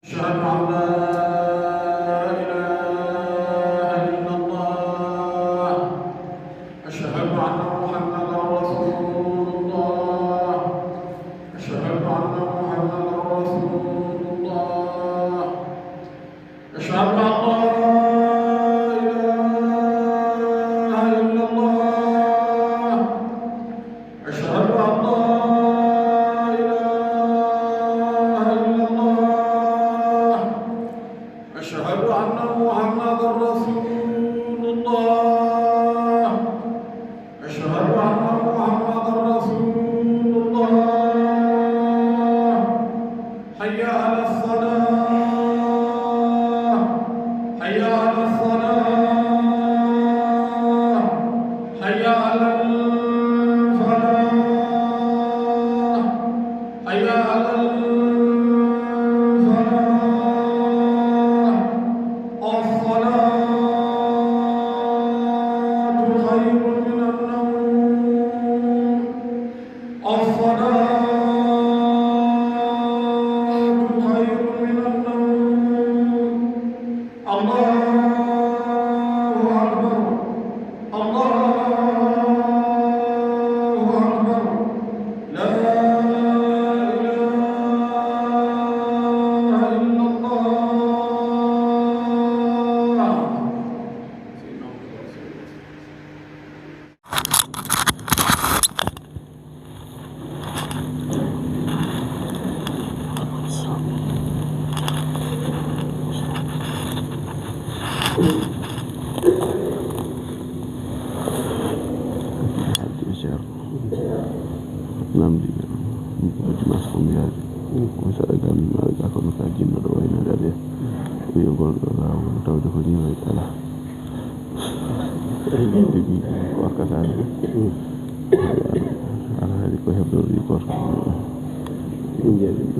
أشهد أن لا إله إلا الله. أشهد أن محمدا رسول الله. أشهد أن محمدا رسول الله. أشهد أن لا إله إلا الله. أشهد أن لا إله إلا الله. أشهد أن محمدا رسول الله. أشهد أن محمدا رسول الله. حي على الصلاة. حي على الصلاة. حي على الفلاح. حي على الفلاح. الصلاة خير من النوم. الصلاة خير من النوم. الله أكبر. الله أكبر. لا إله إلا الله. Nam di mas kumbiar masa agam marga ko ka jinno do wayna dade yo gol do la taw do ko ni way ala bi wakata ala hadi ko hebdo ri ko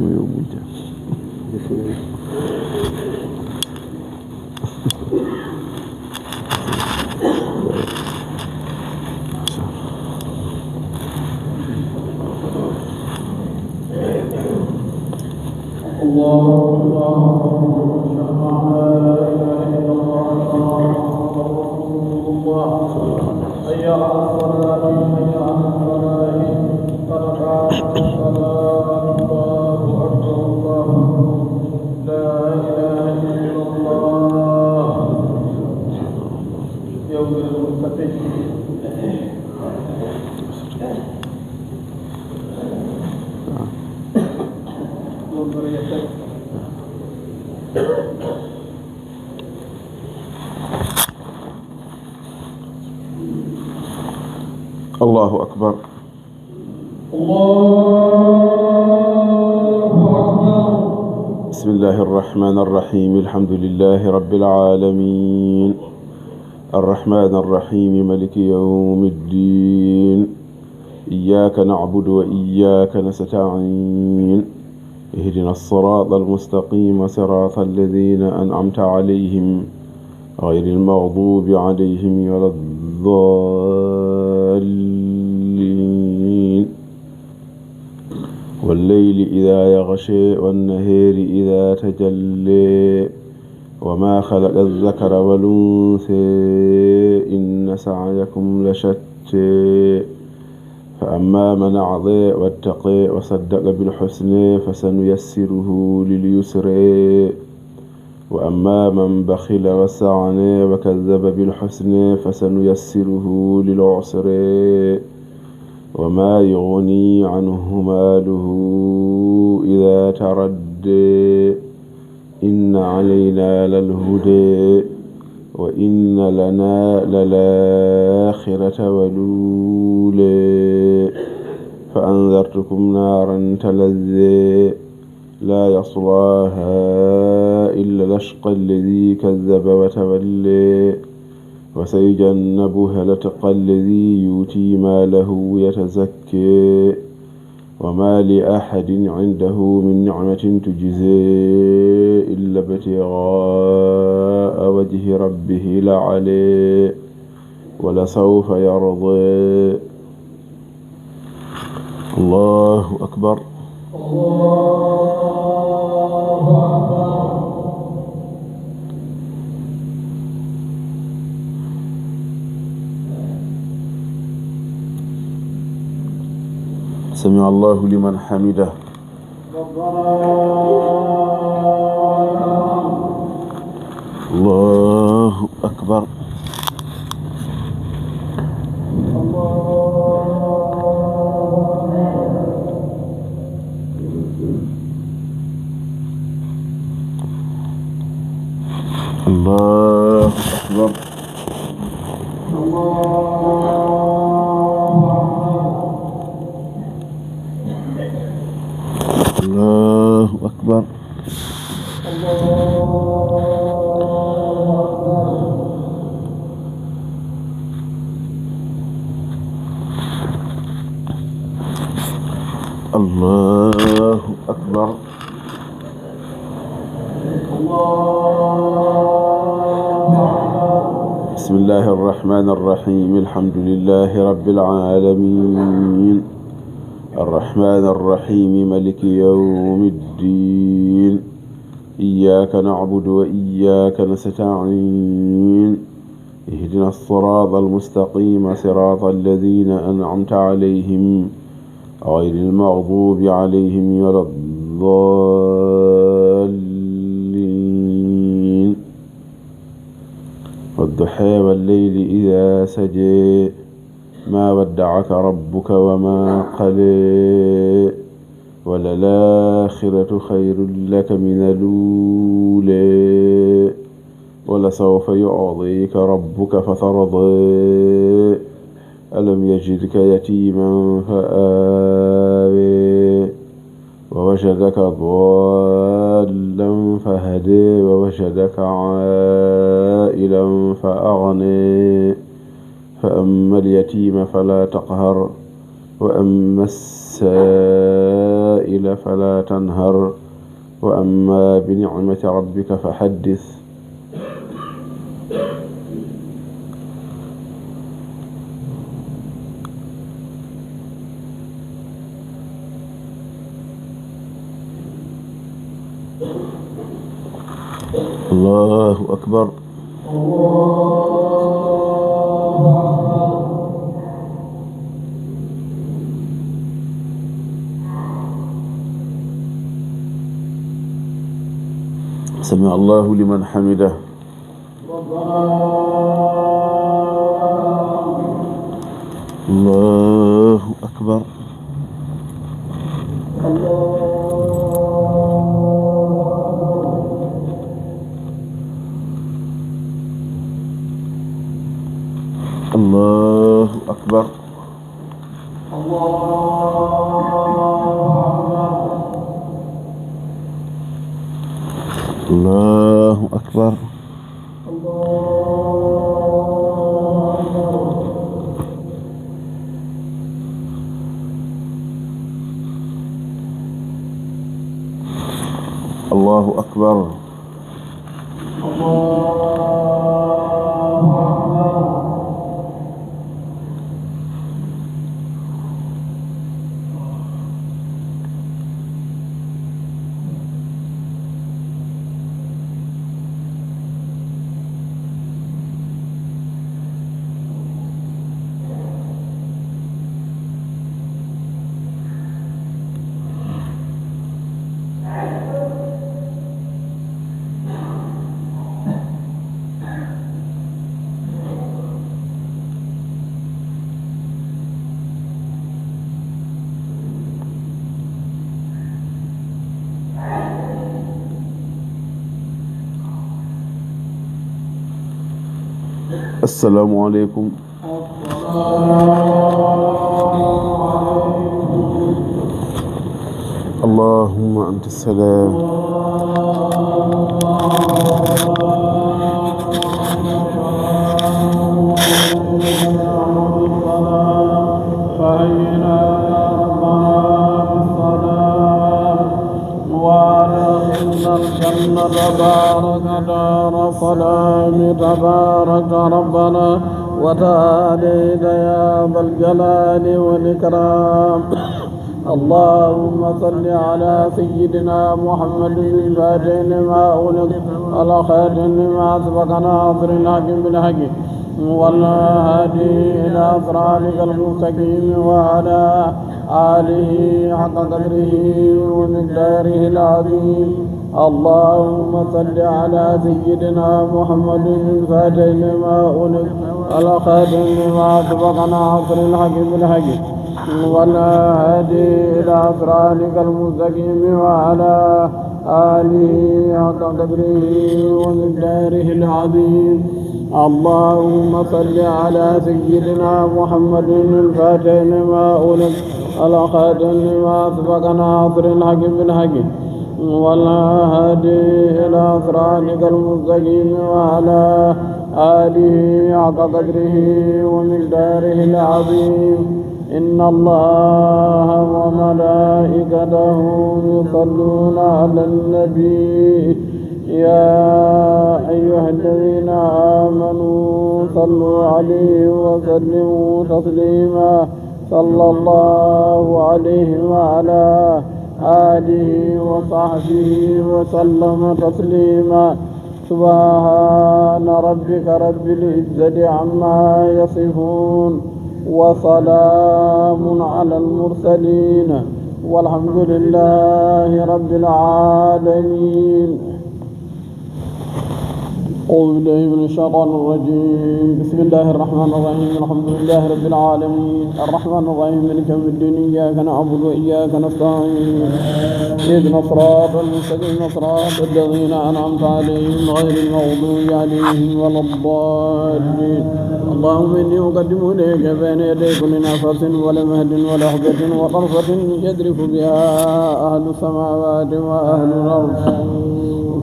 yo muja الله أكبر. بسم الله الرحمن الرحيم. الحمد لله رب العالمين الرحمن الرحيم مالك يوم الدين إياك نعبد وإياك نستعين اهدنا الصراط المستقيم صراط الذين أنعمت عليهم غير المغضوب عليهم ولا الضالين والليل إذا يغشى والنهار إذا تجلى وما خلق الذكر والأنثى إن سعيكم لشتى فأما من أعطى واتقى وصدق بالحسنى فسنيسره لليسرى وأما من بخل واستغنى وكذب بالحسنى فسنيسره للعسرى وما يغني عنه ماله إذا تردى إن علينا للهدى وإن لنا للآخرة والأولى فأنذرتكم نارا تلظى لا يصلاها إلا الأشقى الذي كذب وتولى وسيجنبها الأتقى الذي يؤتي ماله يتزكى وما لأحد عنده من نعمة تجزى إلا ابتغاء وجه ربه الأعلى ولسوف يرضى. الله أكبر. الله أكبر. سمع الله لمن حمده. الله أكبر. الله أكبر. الله أكبر. الله أكبر. بسم الله الرحمن الرحيم. الحمد لله رب العالمين الرحمن الرحيم مالك يوم الدين إياك نعبد وإياك نستعين اهدنا الصراط المستقيم صراط الذين أنعمت عليهم غير المغضوب عليهم ولا الضالين والضحى والليل إذا سجى ما ودعك ربك وما قلى وللآخرة خير لك من الأولى ولسوف يعطيك ربك فترضى ألم يجدك يتيما فآوى ووجدك ضالا فهدى ووجدك عائلا فأغنى فأما اليتيم فلا تقهر وأما السائل فلا تنهر وأما بنعمة ربك فحدث. الله أكبر. سمع الله لمن حمده. الله أكبر. الله أكبر. الله أكبر. الله أكبر. السلام عليكم. اللهم أنت السلام. تبارك دار السلام تبارك ربنا وتعالى يا ذا الجلال والإكرام. اللهم صل على سيدنا محمد الفاتح لما أغلق الخاتم لما سبق ناصر الحق بالحق والهادي إلى صراطك المستقيم وعلى آله حق قدره ومقداره العظيم. اللهم صل على سيدنا محمد الفاتح لما أغلق الخاتم لما سبق ناصر الحق بالحق والهادي إلى صراطك المستقيم وعلى آله حق قدره ومقداره العظيم. اللهم صل على سيدنا محمد الفاتح لما أغلق الخاتم لما سبق ناصر الحق بالحق والهادي إلى صراطك المستقيم وعلى آله حق قدره ومقداره العظيم. إن الله وملائكته يصلون على النبي يا أيها الذين آمنوا صلوا عليه وسلموا تسليما. صلى الله عليه وعلى آله وصحبه وسلم تسليما. سبحان ربك رب العزة عما يصفون وسلام على المرسلين والحمد لله رب العالمين. أعوذ بالله من الشيطان الرجيم. بسم الله الرحمن الرحيم. الحمد لله رب العالمين الرحمن الرحيم مالك يوم الدين إياك نعبد وإياك نستعين اهدنا الصراط المستقيم صراط الذين أنعمت عليهم غير المغضوب عليهم ولا الضالين. اللهم إني أقدم إليك بين يدي كل نفس ولمهد ولحظة وطرفة يدرك بها أهل السماوات وأهل الأرض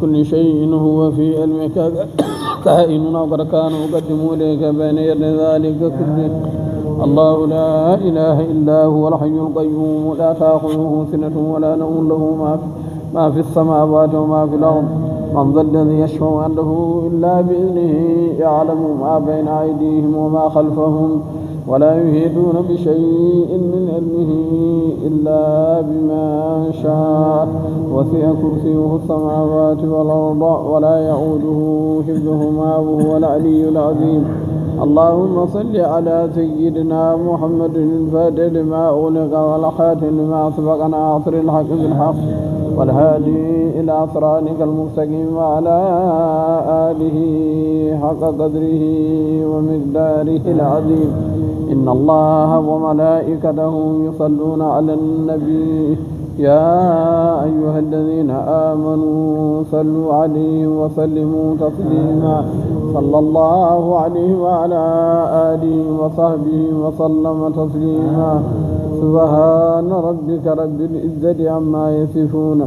كل شيء هو في علمك كائن وقد كان أقدم إليك بين يدي ذلك كله. الله لا إله إلا هو الحي القيوم لا تأخذه سنة ولا نوم له ما في السماوات وما في الأرض. من ذا الذي يشفع عنده إلا بإذنه يعلم ما بين أيديهم وما خلفهم ولا يحيطون بشيء من علمه إلا بما شاء. وسع كرسيه السماوات والأرض ولا يؤوده حفظهما وهو العلي العظيم. اللهم صل على سيدنا محمد الفاتح لما أغلق والخاتم لما سبق ناصر الحق بالحق والهادي إلى صراطك المستقيم وعلى آله حق قدره ومقداره العظيم. إن الله وملائكته يصلون على النبي يا أيها الذين آمنوا صلوا عليه وسلموا تسليما. صلى الله عليه وعلى آله وصحبه وسلم تسليما. سبحان ربك رب العزة عما يصفون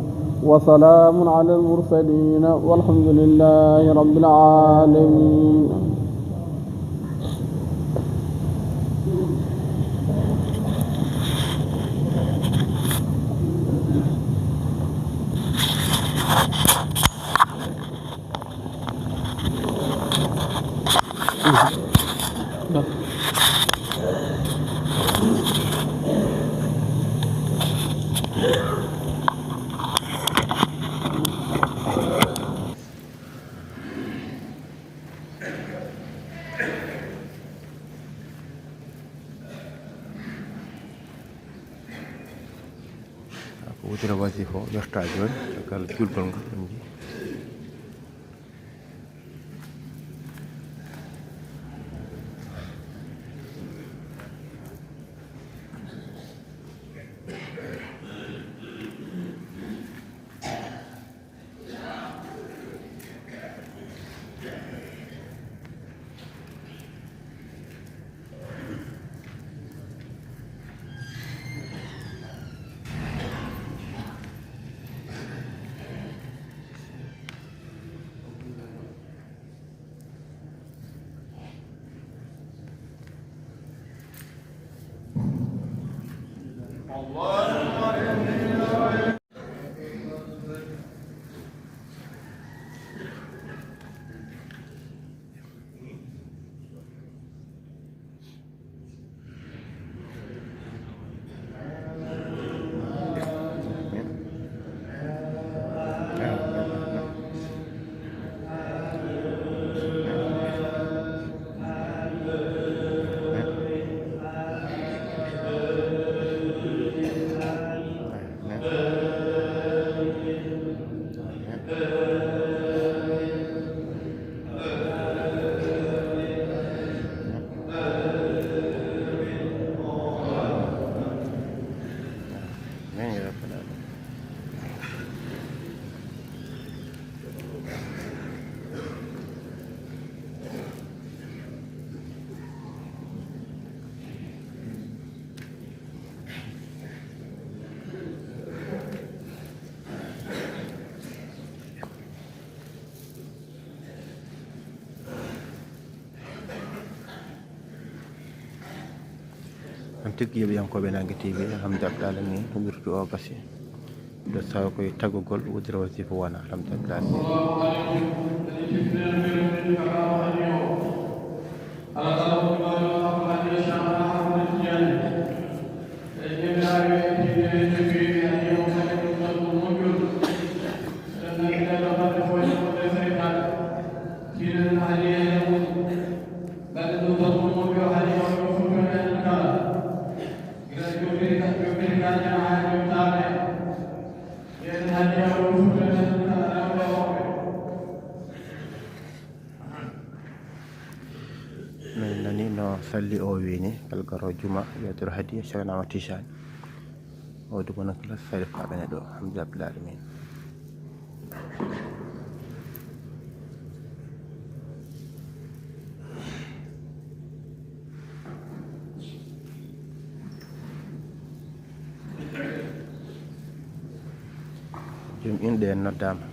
وسلام على المرسلين والحمد لله رب العالمين. Utira wasifo yortajon kal julkol ngo ɗumji on tigui yeɓiyankoɓe Nangue TV alhamdulillah alamin wirdu o gasi ɗo sawa koye taggugol wudira wasifa wona alhamdulillah min nani no salli o wini kala garo juma yetoro hadiya cegnama tijani o dugo non kala sali faɓene ɗo alhamdulillah rabbil alamin jum inɗe en noddama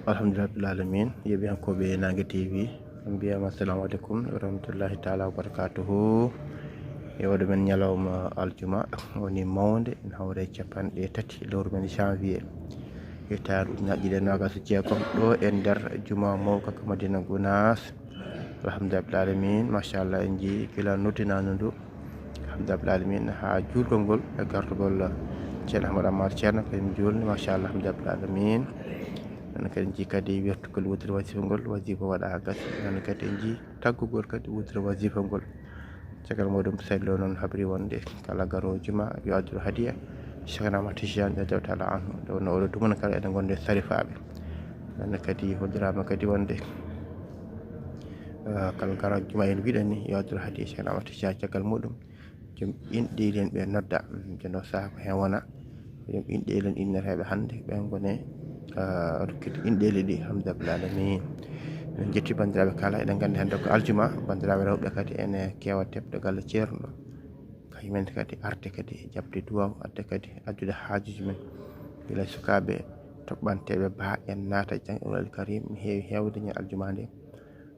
alhamdulillah rabbil alamin yeɓe hankoɓe Nangue TV mbiyama assalamu aleykum wa rahmatullahi taala wa barakatuhu e oɗo men ñalawma aljuma woni mawde en hawre capanɗe tati lewru men janvier hectare ujunaje ɗiɗi e nogas e jeegom ɗo e nder juma mawka ka Madina Gounass alhamdulillah rabbil alamin machallah en jii gila noddinanu ndu alhamdulillah rabbil alamin ha julgol ngol e gartugol ceerno Ahmadou Amar Ceerno kadi julni machallah alhamdulillah rabbil alamin non kadi ji kadi wertugol wudere wasifa ngol wasifa waɗa ha gasi non kadi en ji taggugol kadi wudere wasifa ngol caggal muɗum sello noon habri wonde kala garowo juma yo addu hadiya Cheikhna Ahmad Tidiane radiallahu taala anhu nde wonno oɗo dumana kala eɗen gonde sarifaɓe non kadi holdirama kadi wonde kala garowo juma en mbiɗen ni yo addu hadiya Cheikhna Ahmad Tidiane caggal muɗum joom inɗilen ɓe nodda jono saaha ko hen wona joom inɗilen inneteɓe hande ɓen gone rokkide inɗele ɗi alhamdulillah rabbil alamin en jetti bandiraɓe kala eɗen gandi hande ko aljuma bandiraɓe rewɓe kadi ene kewa tebde galle ceerno kañumen kadi arde kadi jabde duwaw adde kadi addude haajuji men gila sukaɓe toɓɓanteɓe ba en naata jangɗal karim heewi hewde ñal aljuma nde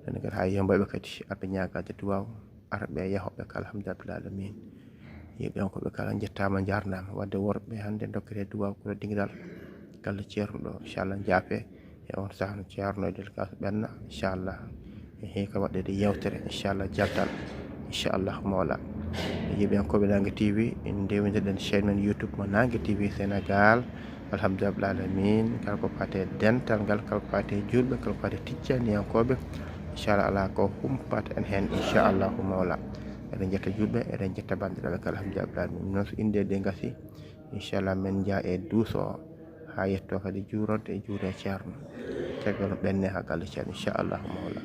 ene kadi ha yemboɓe kadi arde ñagade duwaw arɓe yahoɓe kala alhamdulillah rabbil alamin yiɓe on koɓe kala jettama jarnama wadde worɓe hande dokkete duwaw kono dinguidal galle ceerno ɗo inchallah jaafe e on saaha no ceerno e delkas ɓenna inchallah e heewi ka waɗede yewtere inchallah jaltal inchallahu mawla yiiɓe en koɓe Nangue TV en ndewidirɗen chaine men YouTube mo Nangue TV Sénégal alhamdulillah rabbil alamin kala ko fate dental ngal kala ko fate julɓe kala ko fate ticcaniyankoɓe inchallah ala ko humpata en hen inchallahu mawla eɗen jetta julɓe eɗen jetta bandiraɓe kala alhamdulillah rabbil alamin noon so inde ɗe gasi inchallah min jaa e duuso o ha yetto kadi juurodde e juude ceerno caggal ɓenne ha galle ceerno inchallahu mawla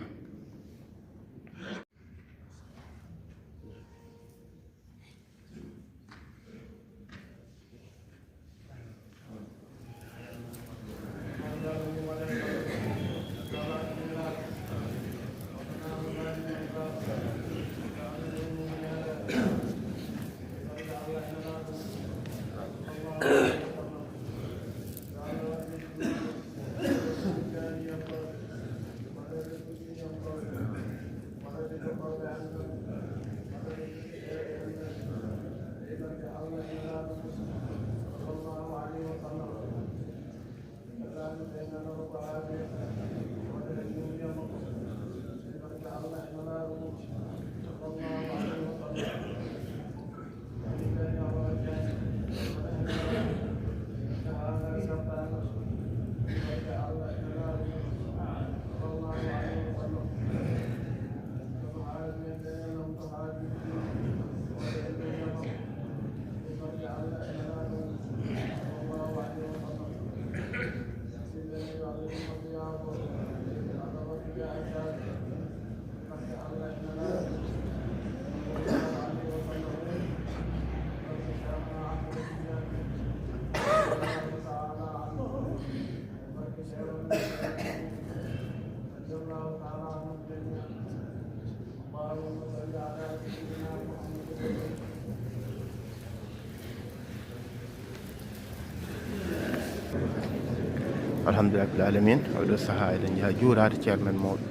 alhamdulillah rabbil alamin oɗo saaha eɗen jaaha juurade ceerno men mawɗo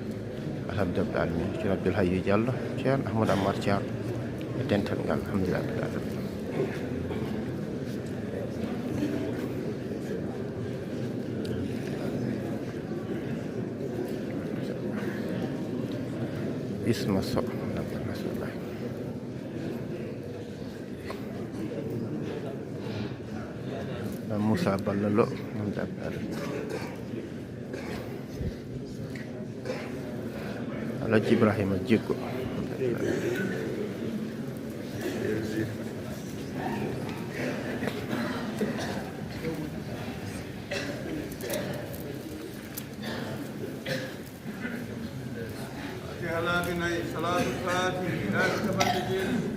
alhamdulillah rabbil alamin ceerno Abdoul Hayyu Diallo ceerno Ahmadou Amar Ceerno e dental ngal alhamdulillah rabbil alamin Isma So rasulullah Moussa Ballalo alhamdulillah rabbil alamin Alhaji Ibrahima Jiggo صلاة الفاتحة لا تتبدل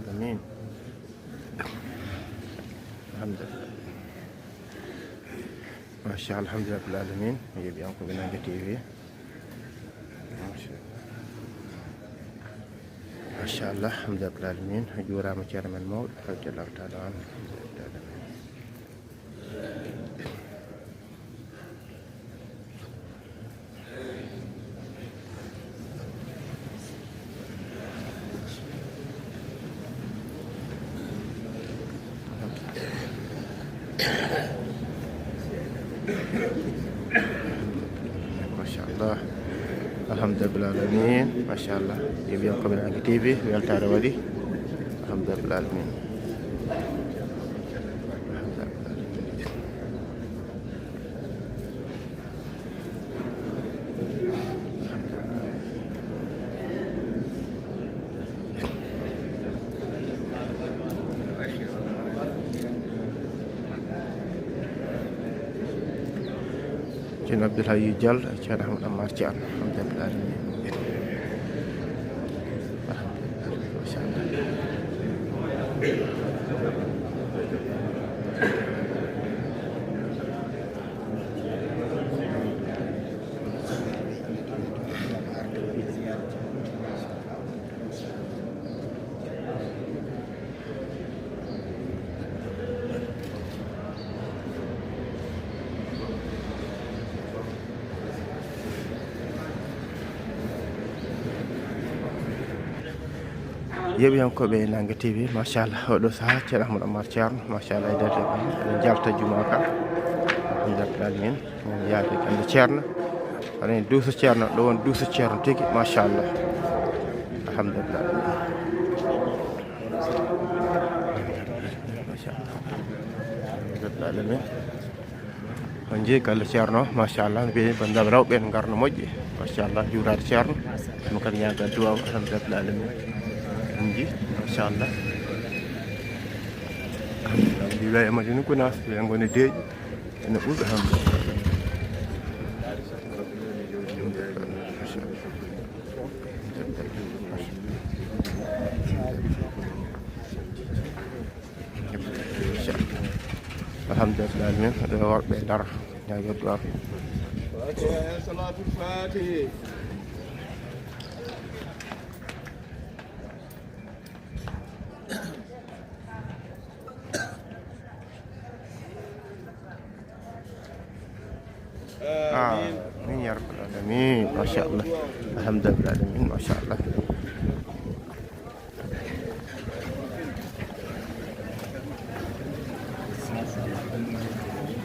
العالمين الحمد لله ما شاء الله الحمد لله رب العالمين يجب ينقل بنانجا تي في ما شاء الله الحمد لله رب العالمين جورا مجرى من الموت رضي الله تعالى عنه ما شاء الله الحمد لله بالعالمين ما شاء الله يبي قبل عن تي في ويلتعر ودي الحمد لله بالعالمين Cina Abdul Hayy Jal, Cina Ahmad Ammar Cian, alhamdulillah. yeɓi hen koɓe Nanga TV machallah oɗo saaha ceerno Ahmadou Amar Ceerno machallah e derde eɗen jalta juma ka alhamdulillah min min yaade kande ceerno aɗa duuso ceerno ɗo won duuso ceerno tigui machallah alhamdulillah machallah on jeeyi galle ceerno machallah no mbiɗen bandiraɓe rewɓe ne garno moƴƴi machallah juurade ceerno ɗum kadi ñaaga duwaw alhamdulillah alamin ji machallah alhamdulillah e madina Gounass ɓe goni deeƴi ene ɓuuɓe alhamdulillah alamin ɗo worɓe dara ñaaga duwaw salatul fatih آمين يا رب العالمين ما شاء الله الحمد لله العالمين ما شاء الله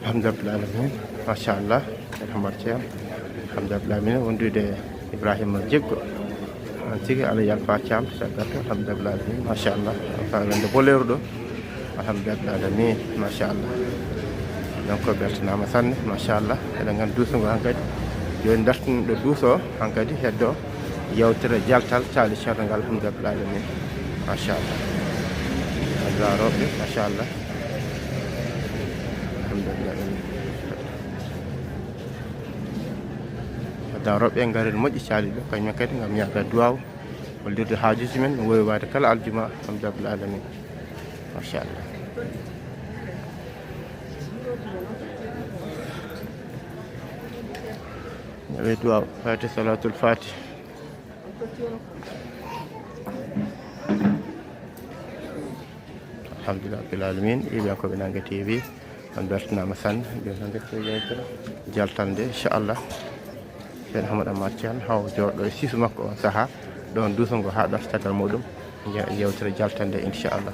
الحمد لله العالمين ما شاء الله الحمد لله العالمين وندود إبراهيم الجيكو أنتي على يالفا تشام الحمد لله العالمين ما شاء الله فعند بوليردو الحمد لله العالمين ما شاء الله donc beltanama sanne machallah eɗen gandi duusogo hankkadi joni dartin ɗo duuso hankkadi heddo yewtere jaltal caali ceerno ngal alhamdulillah alamin machallah daroɓe machallah alhamdulillah alamin daroɓe gaaren moƴƴi caali ɗo kañumen kadi gam ñaaga duwaw hollirde haajuji men no woywade kala aljuma alhamdulillah alamin machallah دعاء فاتح صلاة الفاتح الحمد لله رب العالمين إياكم بنانجا تي في أنبرتنا مثلا بنانجا تي في جالتان إن شاء الله سيد محمد أمار تيان هاو جور دو سيسو مكو ساها دون دوسنغو هذا استقل مودم يوتر جالتان إن شاء الله